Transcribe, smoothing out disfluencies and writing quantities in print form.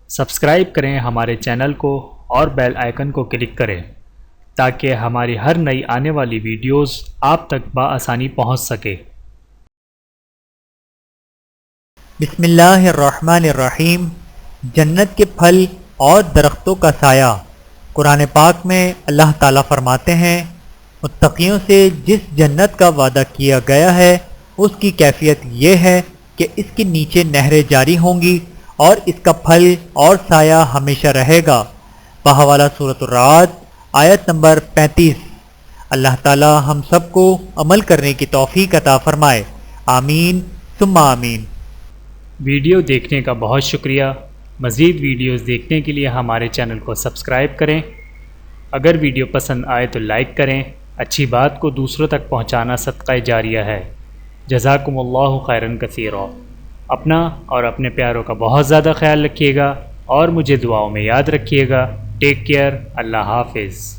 Subscribe کریں ہمارے channel کو اور بیل آئیکن کو کلک کریں تاکہ ہماری ہر نئی آنے والی ویڈیوز آپ تک بآسانی پہنچ سکے۔ بسم اللہ الرحمن الرحیم۔ جنت کے پھل اور درختوں کا سایہ۔ قرآن پاک میں اللہ تعالیٰ فرماتے ہیں، متقیوں سے جس جنت کا وعدہ کیا گیا ہے اس کی کیفیت یہ ہے کہ اس کے نیچے نہریں جاری ہوں گی اور اس کا پھل اور سایہ ہمیشہ رہے گا۔ بحوالہ سورۃ الرعد آیت نمبر 35۔ اللہ تعالیٰ ہم سب کو عمل کرنے کی توفیق عطا فرمائے، آمین ثم آمین۔ ویڈیو دیکھنے کا بہت شکریہ۔ مزید ویڈیوز دیکھنے کے لیے ہمارے چینل کو سبسکرائب کریں۔ اگر ویڈیو پسند آئے تو لائک کریں۔ اچھی بات کو دوسروں تک پہنچانا صدقہ جاریہ ہے۔ جزاکم اللہ خیرا کثیرا۔ اپنا اور اپنے پیاروں کا بہت زیادہ خیال رکھیے گا اور مجھے دعاؤں میں یاد رکھیے گا۔ Take care. اللہ حافظ۔